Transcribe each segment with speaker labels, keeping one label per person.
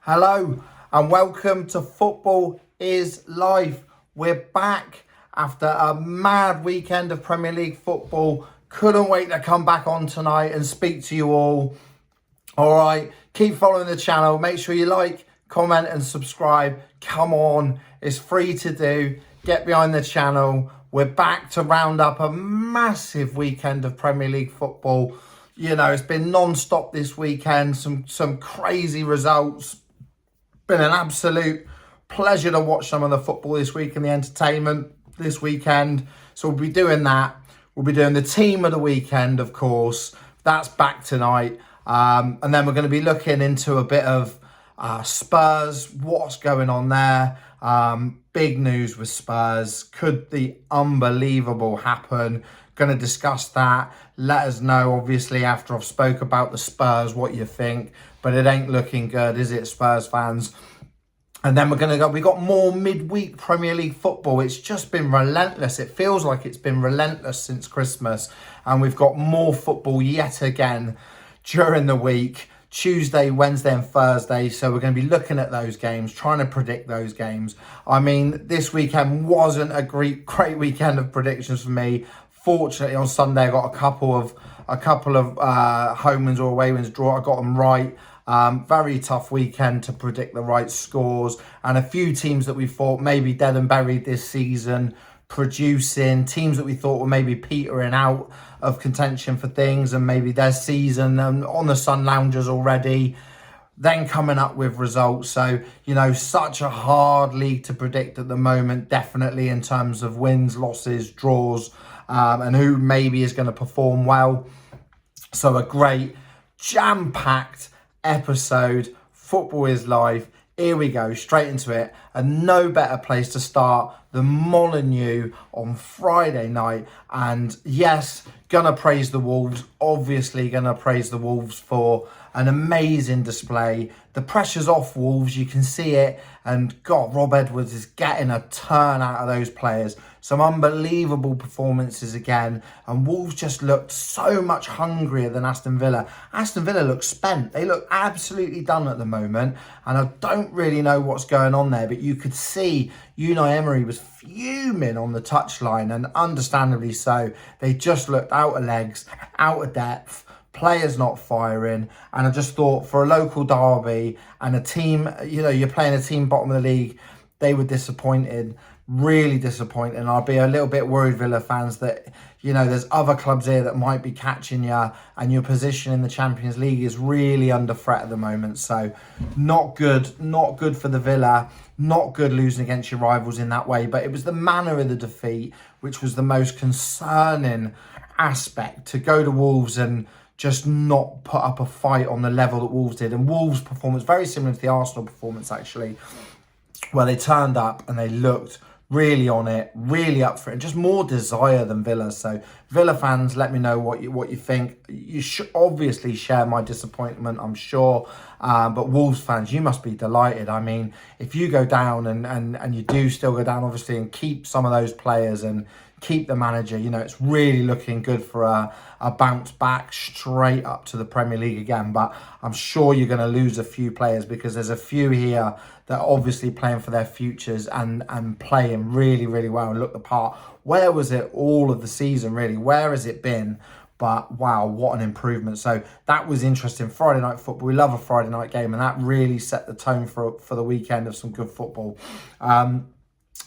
Speaker 1: Hello and welcome to Football is Life. We're back after a mad weekend of Premier League football. Couldn't wait to come back on tonight and speak to you all. All right, keep following the channel. Make sure you like, comment and subscribe. Come on, it's free to do. Get behind the channel. We're back to round up a massive weekend of Premier League football. You know, it's been non-stop this weekend. Some crazy results. Been an absolute pleasure to watch some of the football this week and the entertainment this weekend. So we'll be doing that. We'll be doing the team of the weekend, of course. That's back tonight. And then we're going to be looking into a bit of Spurs, what's going on there. Big news with Spurs. Could the unbelievable happen? Going to discuss that. Let us know, obviously, after I've spoke about the Spurs, what you think. But it ain't looking good, is it, Spurs fans? And then we got more midweek Premier League football. It's just been relentless. It feels like it's been relentless since Christmas. And we've got more football yet again during the week. Tuesday, Wednesday and Thursday. So we're going to be looking at those games, trying to predict those games. I mean, this weekend wasn't a great weekend of predictions for me. Fortunately, on Sunday, I got a couple of home wins or away wins draw. I got them right. Very tough weekend to predict the right scores, and a few teams that we thought maybe dead and buried this season producing, teams that we thought were maybe petering out of contention for things and maybe their season on the sun loungers already, then coming up with results. So, you know, such a hard league to predict at the moment, definitely in terms of wins, losses, draws, and who maybe is going to perform well. So a great jam-packed episode. Football is Life. Here we go, straight into it. And no better place to start than Molineux on Friday night. And yes, gonna praise the Wolves. Obviously gonna praise the Wolves for an amazing display. The pressure's off Wolves, you can see it. And God, Rob Edwards is getting a turn out of those players. Some unbelievable performances again. And Wolves just looked so much hungrier than Aston Villa. Aston Villa look spent. They look absolutely done at the moment. And I don't really know what's going on there. But you could see Unai Emery was fuming on the touchline. And understandably so. They just looked out of legs, out of depth. Players not firing. And I just thought for a local derby and a team, you know, you're playing a team bottom of the league, they were disappointed. Really disappointing. And I'll be a little bit worried, Villa fans, that, you know, there's other clubs here that might be catching you and your position in the Champions League is really under threat at the moment. So not good for the Villa, not good losing against your rivals in that way. But it was the manner of the defeat, which was the most concerning aspect, to go to Wolves and just not put up a fight on the level that Wolves did. And Wolves' performance, very similar to the Arsenal performance, actually, where they turned up and they looked really on it, really up for it, and just more desire than Villa. So Villa fans, let me know what you think. You should obviously share my disappointment, I'm sure. But Wolves fans, you must be delighted. I mean, if you go down and you do still go down, obviously, and keep some of those players and keep the manager, you know, it's really looking good for a bounce back straight up to the Premier League again. But I'm sure you're going to lose a few players because there's a few here that are obviously playing for their futures and playing really, really well and look the part. Where was it all of the season, really? Where has it been? But wow, what an improvement. So that was interesting. Friday night football. We love a Friday night game, and that really set the tone for the weekend of some good football.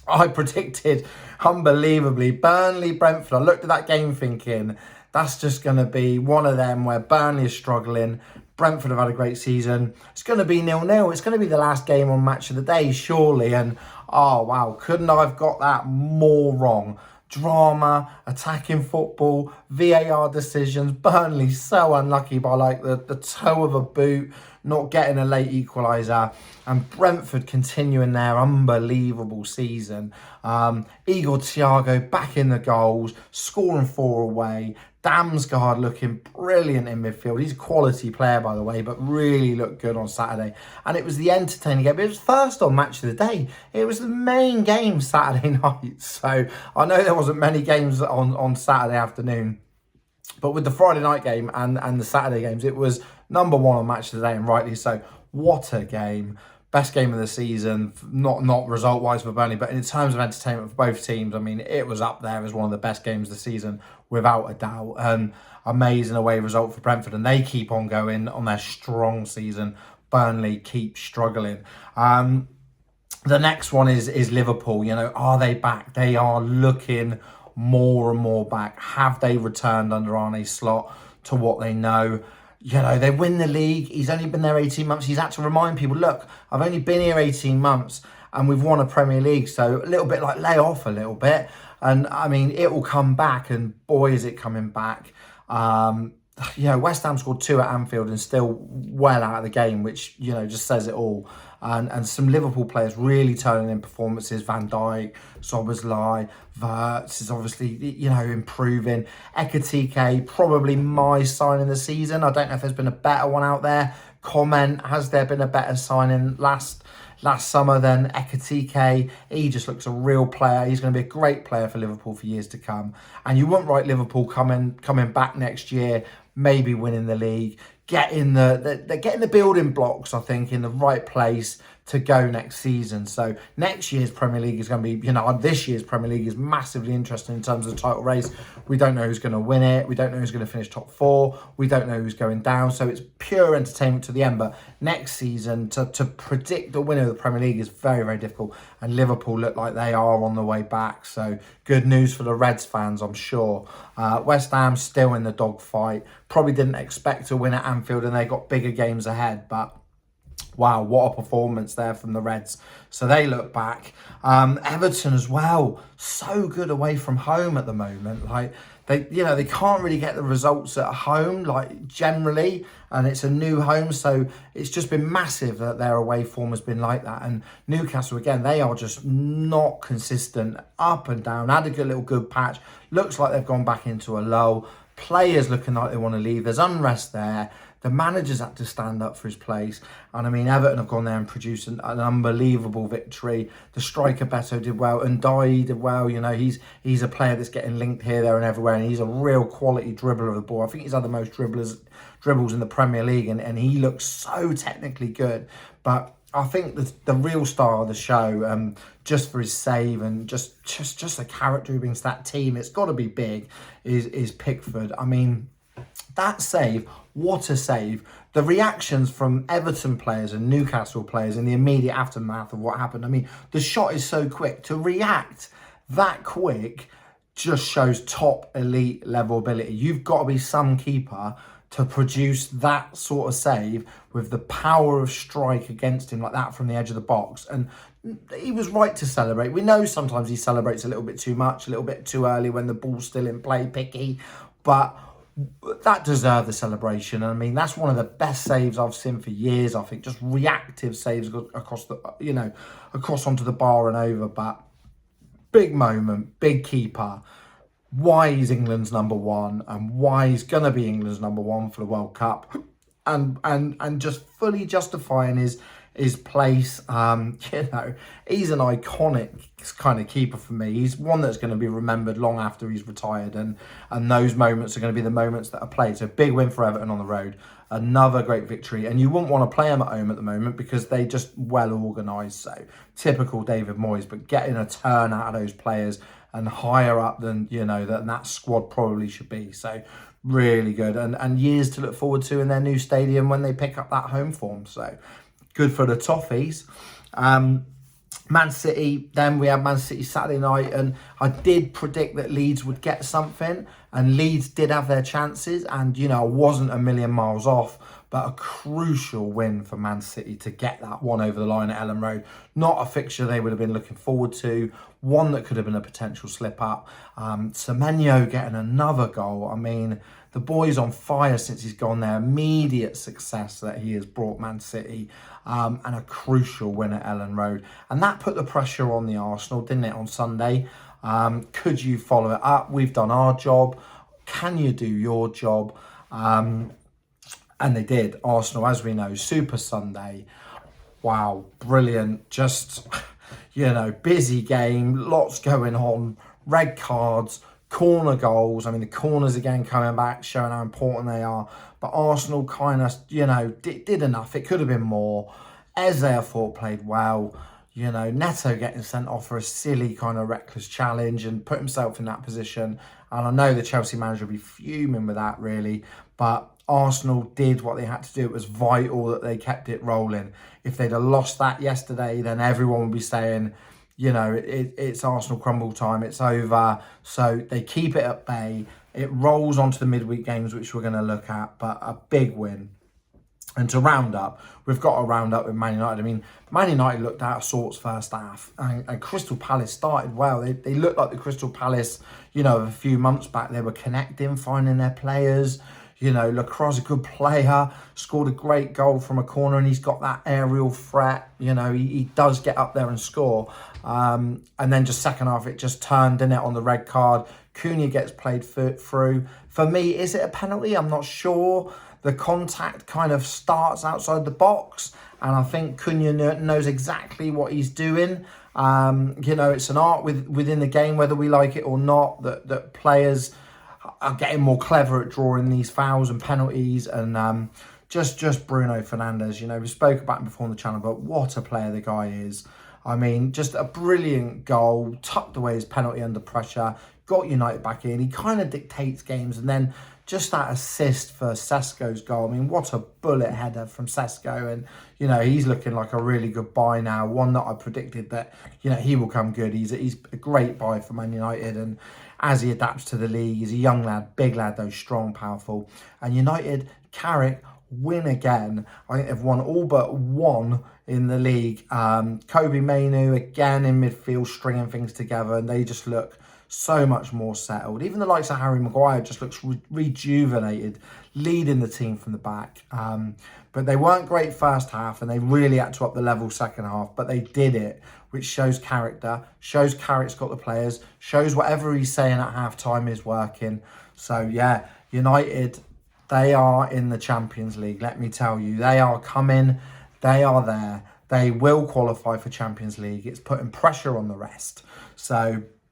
Speaker 1: I predicted, unbelievably, Burnley-Brentford. I looked at that game thinking, that's just going to be one of them where Burnley is struggling. Brentford have had a great season. It's going to be 0-0. It's going to be the last game on Match of the Day, surely. And, oh, wow, couldn't I have got that more wrong? Drama, attacking football, VAR decisions. Burnley so unlucky by like the toe of a boot, not getting a late equaliser. And Brentford continuing their unbelievable season. Igor Thiago back in the goals, scoring 4 away. Damsgaard looking brilliant in midfield. He's a quality player, by the way, but really looked good on Saturday. And it was the entertaining game. It was first on Match of the Day. It was the main game Saturday night. So I know there wasn't many games on Saturday afternoon. But with the Friday night game and the Saturday games, it was number one on Match of the Day, and rightly so. What a game. Best game of the season, not result-wise for Burnley, but in terms of entertainment for both teams, I mean, it was up there as one of the best games of the season, without a doubt. Amazing away result for Brentford, and they keep on going on their strong season. Burnley keep struggling. The next one is Liverpool. You know, are they back? They are looking more and more back. Have they returned under Arne Slot to what they know? You know, they win the league. He's only been there 18 months. He's had to remind people, look, I've only been here 18 months and we've won a Premier League. So a little bit like lay off a little bit. And I mean, it will come back, and boy, is it coming back. You know, West Ham scored 2 at Anfield and still well out of the game, which, you know, just says it all. And some Liverpool players really turning in performances. Van Dijk, Szoboszlai, Wirtz is obviously, you know, improving. Ekitike, probably my sign in the season. I don't know if there's been a better one out there. Comment, has there been a better signing last summer than Ekitike? He just looks a real player. He's going to be a great player for Liverpool for years to come. And you wouldn't write Liverpool coming back next year, maybe winning the league, getting the building blocks, I think, in the right place to go next season. So next year's Premier League is going to be, you know, this year's Premier League is massively interesting in terms of the title race. We don't know who's going to win it. We don't know who's going to finish top 4. We don't know who's going down. So it's pure entertainment to the end. But next season, to predict the winner of the Premier League is very, very difficult. And Liverpool look like they are on the way back. So good news for the Reds fans, I'm sure. West Ham still in the dogfight. Probably didn't expect to win at Anfield, and they got bigger games ahead. But wow, what a performance there from the Reds. So they look back. Everton as well, so good away from home at the moment. Like, they can't really get the results at home, like, generally, and it's a new home, so it's just been massive that their away form has been like that. And Newcastle, again, they are just not consistent, up and down. Had a good patch. Looks like they've gone back into a lull. Players looking like they want to leave. There's unrest there. The manager's had to stand up for his place. And I mean, Everton have gone there and produced an unbelievable victory. The striker Beto did well, and Dye did well. You know, he's a player that's getting linked here, there and everywhere. And he's a real quality dribbler of the ball. I think he's had the most dribbles in the Premier League. And he looks so technically good. But I think the real star of the show, just for his save and just the character he brings to that team, it's got to be big, is Pickford. I mean, that save, what a save. The reactions from Everton players and Newcastle players in the immediate aftermath of what happened. I mean, the shot is so quick. To react that quick just shows top elite level ability. You've got to be some keeper to produce that sort of save with the power of strike against him like that from the edge of the box. And he was right to celebrate. We know sometimes he celebrates a little bit too much, a little bit too early when the ball's still in play, picky. But that deserved the celebration. I mean, that's one of the best saves I've seen for years. I think just reactive saves across onto the bar and over. But big moment, big keeper. Why he's England's number 1 and why he's gonna be England's number 1 for the World Cup, and just fully justifying his place. You know, he's an iconic kind of keeper for me. He's one that's going to be remembered long after he's retired, and those moments are going to be the moments that are played. So big win for Everton on the road, another great victory. And you wouldn't want to play them at home at the moment because they just well organised. So typical David Moyes, but getting a turn out of those players and higher up than, you know, that squad probably should be. So really good, and years to look forward to in their new stadium when they pick up that home form. So good for the Toffees. Man City, then we had Man City Saturday night, and I did predict that Leeds would get something, and Leeds did have their chances, and, you know, I wasn't a million miles off, but a crucial win for Man City to get that one over the line at Ellen Road. Not a fixture they would have been looking forward to, one that could have been a potential slip up. Semenyo getting another goal. I mean, the boy's on fire since he's gone there. Immediate success that he has brought Man City, and a crucial win at Ellen Road. And that put the pressure on the Arsenal, didn't it, on Sunday? Could you follow it up? We've done our job. Can you do your job? And they did. Arsenal, as we know, Super Sunday. Wow, brilliant. Just, you know, busy game, lots going on, red cards, corner goals. I mean, the corners again coming back, showing how important they are. but Arsenal kind of, did enough. It could have been more. Eze, I thought, played well. Neto getting sent off for a silly kind of reckless challenge and put himself in that position. And I know the Chelsea manager will be fuming with that, really. But Arsenal did what they had to do. It was vital that they kept it rolling. If they'd have lost that yesterday, then everyone would be saying, it's Arsenal crumble time. It's over. So they keep it at bay. It rolls onto the midweek games, which we're going to look at. But a big win. And to round up, we've got to round up with Man United. I mean, Man United looked out of sorts first half, and Crystal Palace started well. They looked like the Crystal Palace, of a few months back. They were connecting, finding their players. Lacroix, a good player, scored a great goal from a corner, and he's got that aerial threat. He does get up there and score. And then just second half, it just turned, didn't it, on the red card. Cunha gets played through. For me, is it a penalty? I'm not sure. The contact kind of starts outside the box, and I think Cunha knows exactly what he's doing. It's an art within the game, whether we like it or not, that players are getting more clever at drawing these fouls and penalties. And just Bruno Fernandes, we spoke about him before on the channel, but what a player the guy is. I mean, just a brilliant goal, tucked away his penalty under pressure, got United back in. He kind of dictates games, and then just that assist for Sesko's goal. I mean, what a bullet header from Sesko. And, he's looking like a really good buy now. One that I predicted that, he will come good. He's a great buy for Man United. And as he adapts to the league, he's a young lad, big lad though, strong, powerful. And United, Carrick, win again. I think they've won all but one in the league. Kobe Mainu, again in midfield, stringing things together. And they just look so much more settled. Even the likes of Harry Maguire just looks rejuvenated, leading the team from the back. But they weren't great first half, and they really had to up the level second half, but they did it, which shows character, shows Carrick's got the players, shows whatever he's saying at half-time is working. So, yeah, United, they are in the Champions League, let me tell you. They are coming, they are there. They will qualify for Champions League. It's putting pressure on the rest.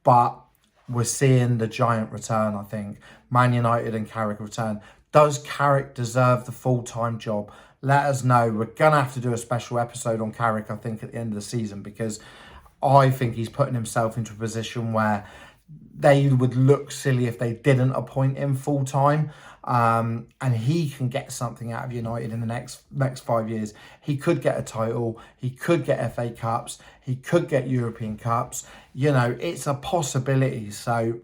Speaker 1: But we're seeing the giant return, I think. Man United and Carrick return. Does Carrick deserve the full-time job? Let us know. We're going to have to do a special episode on Carrick, I think, at the end of the season, because I think he's putting himself into a position where they would look silly if they didn't appoint him full-time. And he can get something out of United in the next 5 years. He could get a title. He could get FA Cups. He could get European Cups. It's a possibility. So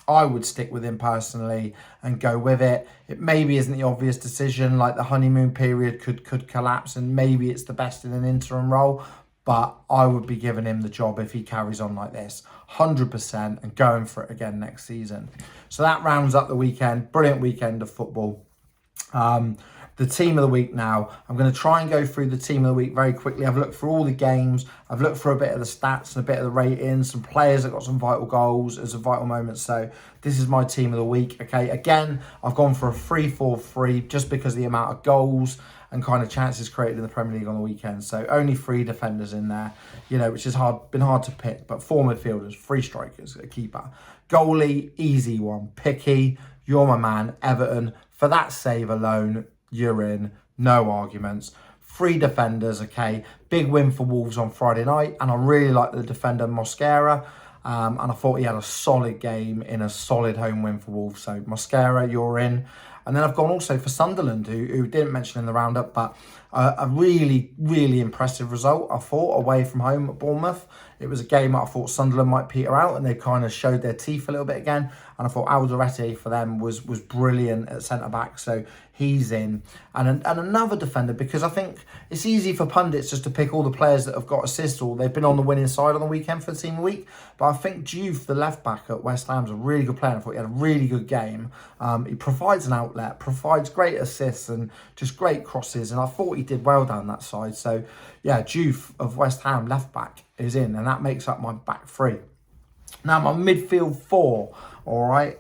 Speaker 1: I would stick with him personally and go with it. It maybe isn't the obvious decision, like the honeymoon period could collapse, and maybe it's the best in an interim role. But I would be giving him the job if he carries on like this, 100%, and going for it again next season. So that rounds up the weekend. Brilliant weekend of football. The team of the week now. I'm going to try and go through the team of the week very quickly. I've looked through all the games. I've looked through a bit of the stats and a bit of the ratings, some players that got some vital goals and some vital moments. So this is my team of the week. Okay, again, I've gone for a 3-4-3 just because of the amount of goals and kind of chances created in the Premier League on the weekend. So only 3 defenders in there, which is been hard to pick. But 4 midfielders, 3 strikers, a keeper. Goalie, easy one. Picky, you're my man, Everton. For that save alone, you're in, no arguments. 3 defenders, okay. Big win for Wolves on Friday night, and I really like the defender Mosquera. And I thought he had a solid game in a solid home win for Wolves. So Mosquera, you're in. And then I've gone also for Sunderland, who didn't mention in the roundup, but a really, really impressive result, I thought, away from home at Bournemouth. It was a game that I thought Sunderland might peter out, and they kind of showed their teeth a little bit again. And I thought Alderete for them was brilliant at centre-back, so he's in. And another defender, because I think it's easy for pundits just to pick all the players that have got assists or they've been on the winning side on the weekend for the team of the week. But I think Juve, the left-back at West Ham's a really good player. I thought he had a really good game. He provides an outlet, provides great assists and just great crosses. And I thought he did well down that side. So, yeah, Juve of West Ham, left-back, is in. And that makes up my back 3. Now, my midfield 4, all right?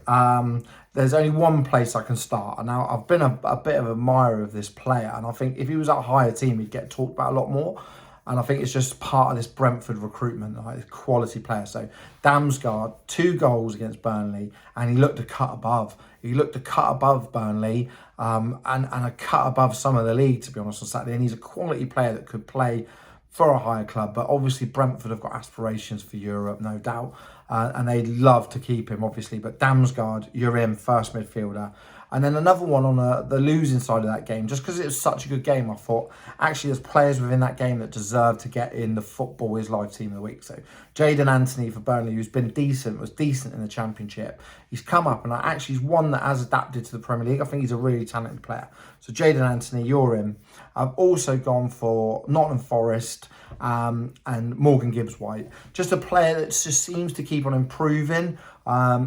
Speaker 1: There's only one place I can start. And now, I've been a bit of an admirer of this player. And I think if he was at a higher team, he'd get talked about a lot more. And I think it's just part of this Brentford recruitment, like quality player. So Damsgaard, 2 goals against Burnley, and he looked a cut above. He looked a cut above Burnley, and a cut above some of the league, to be honest, on Saturday. And he's a quality player that could play for a higher club. But obviously Brentford have got aspirations for Europe, no doubt. And they'd love to keep him, obviously. But Damsgaard, you're in, first midfielder. And then another one on the losing side of that game, just because it was such a good game, I thought, actually, there's players within that game that deserve to get in the Football is Live Team of the Week. So Jadon Anthony for Burnley, who's been was decent in the Championship. He's come up and actually he's one that has adapted to the Premier League. I think he's a really talented player. So Jadon Anthony, you're in. I've also gone for Nottingham Forest and Morgan Gibbs-White. Just a player that just seems to keep on improving.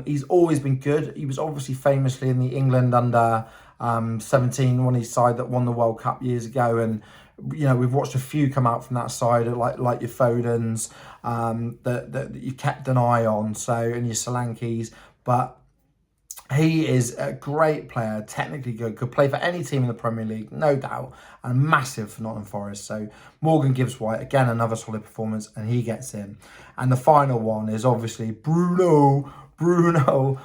Speaker 1: He's always been good. He was obviously famously in the England under 17, one of his side that won the World Cup years ago. And, you know, we've watched a few come out from that side, like your Fodens, that you kept an eye on, so, and your Solankis. But he is a great player, technically good, could play for any team in the Premier League, no doubt, and massive for Nottingham Forest. So Morgan Gibbs-White, again, another solid performance, and he gets in. And the final one is obviously Bruno Fernandes.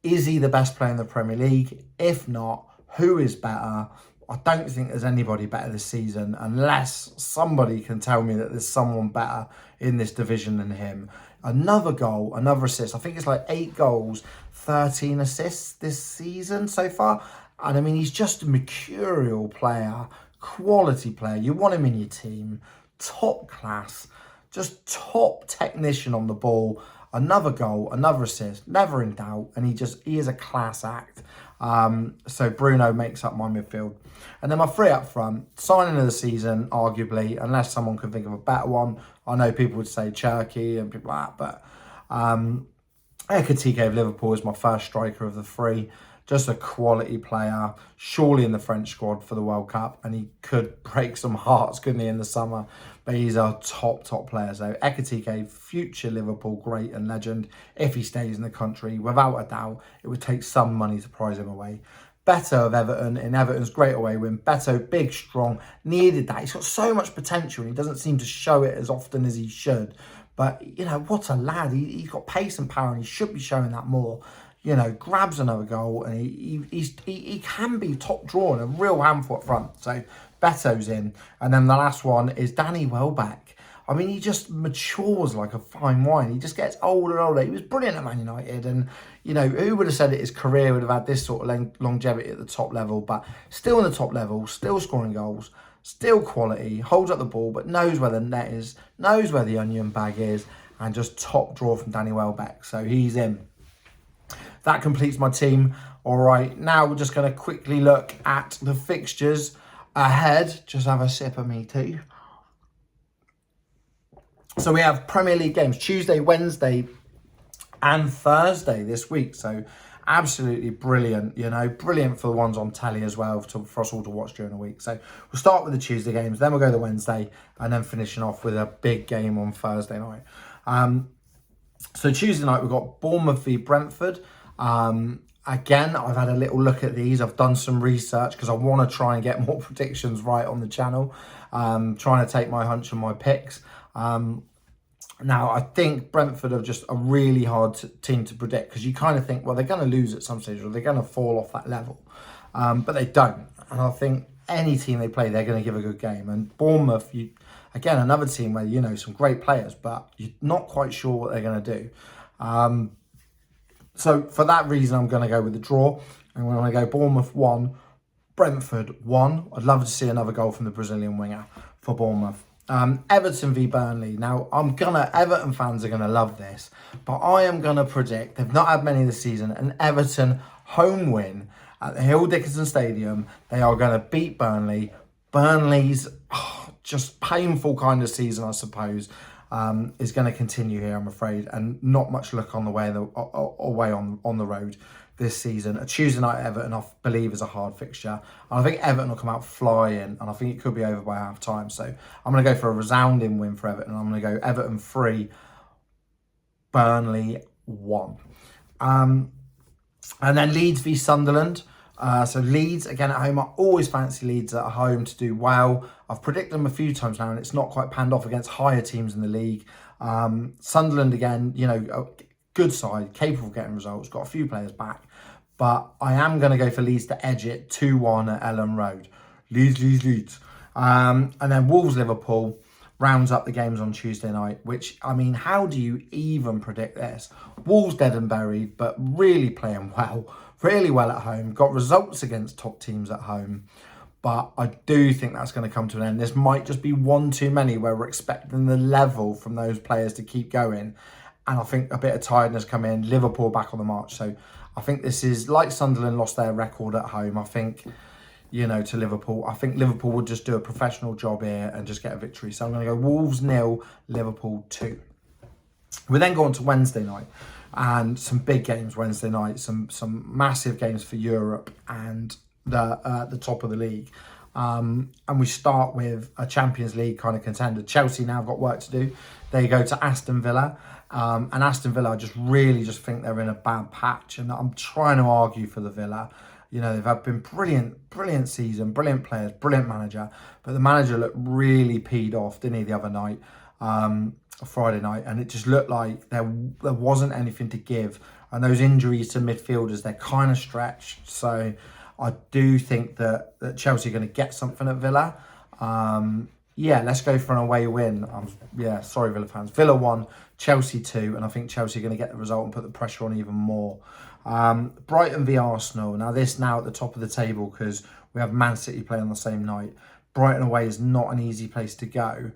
Speaker 1: Is he the best player in the Premier League? If not, who is better? I don't think there's anybody better this season, unless somebody can tell me that there's someone better in this division than him. Another goal, another assist. I think it's like 8 goals, 13 assists this season so far. And I mean, he's just a mercurial player, quality player. You want him in your team, top class, just top technician on the ball. Another goal, another assist, never in doubt. And he is a class act. So Bruno makes up my midfield. And then my 3 up front, signing of the season, arguably, unless someone can think of a better one. I know people would say Cherky and people like that, but Ekitike of Liverpool is my first striker of the 3. Just a quality player, surely in the French squad for the World Cup, and he could break some hearts, couldn't he, in the summer? But he's a top player. So Ekitike, future Liverpool great and legend, if he stays in the country, without a doubt, it would take some money to prize him away. Beto of Everton, in Everton's great away win. Beto, big, strong, needed that. He's got so much potential, and he doesn't seem to show it as often as he should. But, you know, what a lad. He's got pace and power, and he should be showing that more. You know, grabs another goal, and he can be top draw and a real handful up front. So Beto's in. And then the last one is Danny Welbeck. I mean, he just matures like a fine wine. He just gets older and older. He was brilliant at Man United. And, you know, who would have said that his career would have had this sort of longevity at the top level? But still in the top level, still scoring goals, still quality, holds up the ball, but knows where the net is, knows where the onion bag is, and just top draw from Danny Welbeck. So he's in. That completes my team. All right, now we're just going to quickly look at the fixtures ahead. Just have a sip of me tea. So we have Premier League games Tuesday, Wednesday, and Thursday this week. So absolutely brilliant, you know, brilliant for the ones on telly as well for us all to watch during the week. So we'll start with the Tuesday games, then we'll go to Wednesday, and then finishing off with a big game on Thursday night. So Tuesday night, we've got Bournemouth v Brentford. Again, I've had a little look at these. I've done some research because I want to try and get more predictions right on the channel. Trying to take my hunch and my picks. Now, I think Brentford are just a really hard team to predict because you kind of think, well, they're going to lose at some stage or they're going to fall off that level. But they don't. And I think any team they play, they're going to give a good game. And Bournemouth, again, another team where, you know, some great players, but you're not quite sure what they're going to do. So for that reason, I'm going to go with the draw. I'm going to go Bournemouth 1, Brentford 1. I'd love to see another goal from the Brazilian winger for Bournemouth. Everton v Burnley. Now, Everton fans are going to love this, but I am going to predict, they've not had many this season, an Everton home win at the Hill Dickinson Stadium. They are going to beat Burnley. Burnley's just painful kind of season, I suppose, is going to continue here, I'm afraid, and not much luck on the way on the road this season. A Tuesday night at Everton, I believe, is a hard fixture. And I think Everton will come out flying, and I think it could be over by half time. So I'm going to go for a resounding win for Everton. I'm going to go Everton 3, Burnley 1. And then Leeds v Sunderland. So Leeds, again at home, I always fancy Leeds at home to do well. I've predicted them a few times now and it's not quite panned off against higher teams in the league. Sunderland, again, a good side, capable of getting results, got a few players back. But I am going to go for Leeds to edge it 2-1 at Ellen Road. Leeds. And then Wolves-Liverpool rounds up the games on Tuesday night, which, I mean, how do you even predict this? Wolves dead and buried, but really playing well, really well at home, got results against top teams at home. But I do think that's going to come to an end. This might just be one too many where we're expecting the level from those players to keep going. And I think a bit of tiredness come in, Liverpool back on the march. So I think this is like Sunderland lost their record at home. I think, to Liverpool. I think Liverpool would just do a professional job here and just get a victory. So I'm going to go Wolves 0, Liverpool 2. We then go on to Wednesday night and some big games Wednesday night, some massive games for Europe and the top of the league. And we start with a Champions League kind of contender. Chelsea now have got work to do. They go to Aston Villa. And Aston Villa, I just think they're in a bad patch. And I'm trying to argue for the Villa. They've had been brilliant season, brilliant players, brilliant manager. But the manager looked really peed off, didn't he, the other night, Friday night. And it just looked like there wasn't anything to give. And those injuries to midfielders, they're kind of stretched. So I do think that Chelsea are going to get something at Villa. Let's go for an away win. Sorry, Villa fans. Villa 1, Chelsea 2, and I think Chelsea are going to get the result and put the pressure on even more. Brighton v Arsenal. Now at the top of the table because we have Man City playing on the same night. Brighton away is not an easy place to go.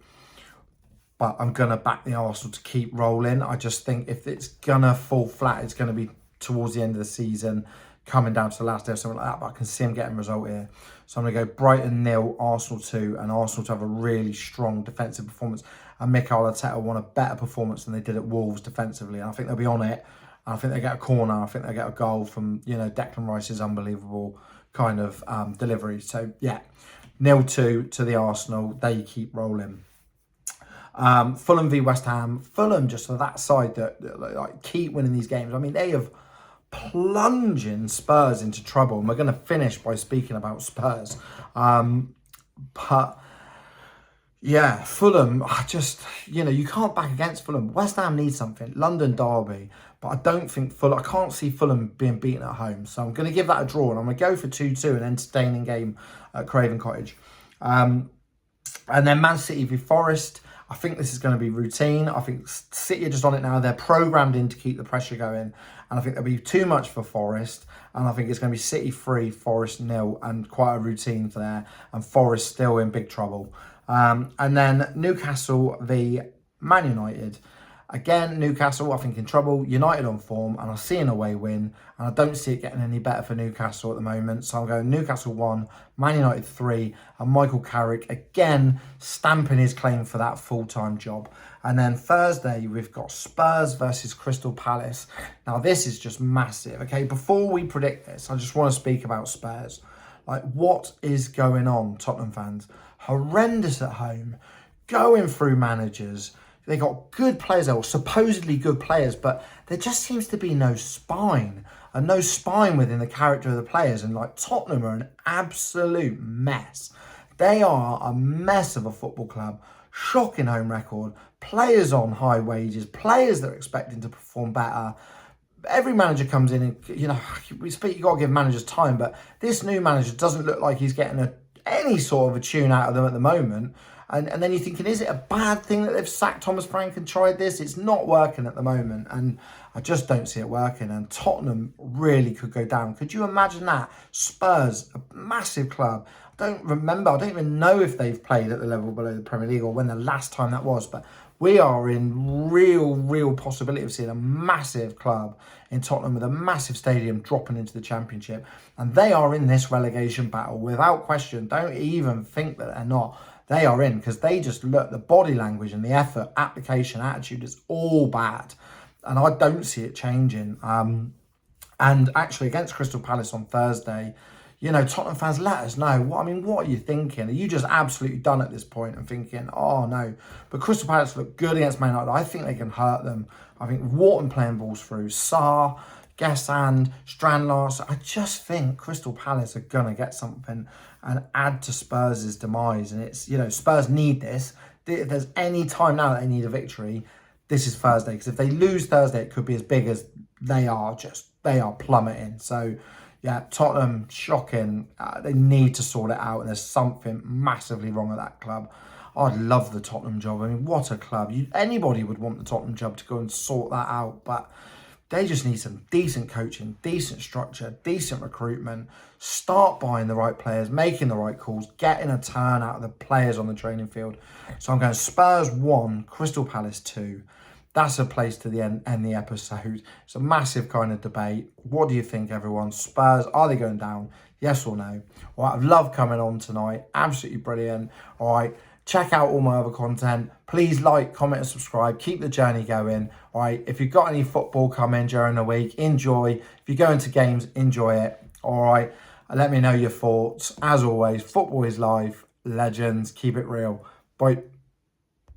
Speaker 1: But I'm going to back the Arsenal to keep rolling. I just think if it's going to fall flat, it's going to be towards the end of the season, coming down to the last day or something like that. But I can see them getting a result here. So I'm going to go Brighton 0, Arsenal 2, and Arsenal to have a really strong defensive performance. And Mikel Arteta want a better performance than they did at Wolves defensively. And I think they'll be on it. And I think they get a corner. I think they get a goal from, Declan Rice's unbelievable kind of delivery. So, 0-2 to the Arsenal. They keep rolling. Fulham v West Ham. Fulham just for that side that keep winning these games. I mean, they have plunging Spurs into trouble. And we're going to finish by speaking about Spurs. Fulham, you can't back against Fulham. West Ham needs something. London derby. But I don't think I can't see Fulham being beaten at home. So I'm going to give that a draw. And I'm going to go for 2-2, an entertaining game at Craven Cottage. And then Man City v Forest. I think this is going to be routine. I think City are just on it now. They're programmed in to keep the pressure going. And I think there'll be too much for Forest. And I think it's going to be City 3, Forest 0, and quite a routine for there. And Forest still in big trouble. And then Newcastle v Man United. Again, Newcastle, I think, in trouble. United on form, and I see an away win. And I don't see it getting any better for Newcastle at the moment. So I'm going Newcastle 1, Man United 3, and Michael Carrick, again, stamping his claim for that full-time job. And then Thursday, we've got Spurs versus Crystal Palace. Now, this is just massive. Okay, before we predict this, I just want to speak about Spurs. What is going on, Tottenham fans? Horrendous at home, going through managers. They got good players, or supposedly good players, but there just seems to be no spine. And no spine within the character of the players. And Tottenham are an absolute mess. They are a mess of a football club. Shocking home record. Players on high wages. Players that are expecting to perform better. Every manager comes in and, you got to give managers time. But this new manager doesn't look like he's getting any sort of a tune out of them at the moment. And then you're thinking, is it a bad thing that they've sacked Thomas Frank and tried this? It's not working at the moment. And I just don't see it working. And Tottenham really could go down. Could you imagine that? Spurs, a massive club. I don't even know if they've played at the level below the Premier League or when the last time that was. But we are in real possibility of seeing a massive club in Tottenham with a massive stadium dropping into the Championship. And they are in this relegation battle without question. Don't even think that they're not. They are in because they just look, the body language and the effort, application, attitude is all bad. And I don't see it changing. And actually against Crystal Palace on Thursday, Tottenham fans, let us know. What are you thinking? Are you just absolutely done at this point and thinking, oh no? But Crystal Palace look good against Man United. I think they can hurt them. I think Wharton playing balls through. Sarr, Gesand, Strandlar. So I just think Crystal Palace are going to get something and add to Spurs' demise. And it's, Spurs need this. If there's any time now that they need a victory, this is Thursday. Because if they lose Thursday, it could be as big as they are plummeting. So, yeah, Tottenham, shocking. They need to sort it out. And there's something massively wrong at that club. I'd love the Tottenham job. I mean, what a club. Anybody would want the Tottenham job to go and sort that out. But they just need some decent coaching, decent structure, decent recruitment. Start buying the right players, making the right calls, getting a turn out of the players on the training field. So I'm going Spurs 1, Crystal Palace 2. That's a place to end the episode. It's a massive kind of debate. What do you think, everyone? Spurs, are they going down? Yes or no? All right, I've loved coming on tonight. Absolutely brilliant. All right. Check out all my other content. Please like, comment, and subscribe. Keep the journey going. All right. If you've got any football coming during the week, enjoy. If you go into games, enjoy it. All right. Let me know your thoughts. As always, football is life. Legends. Keep it real. Bye.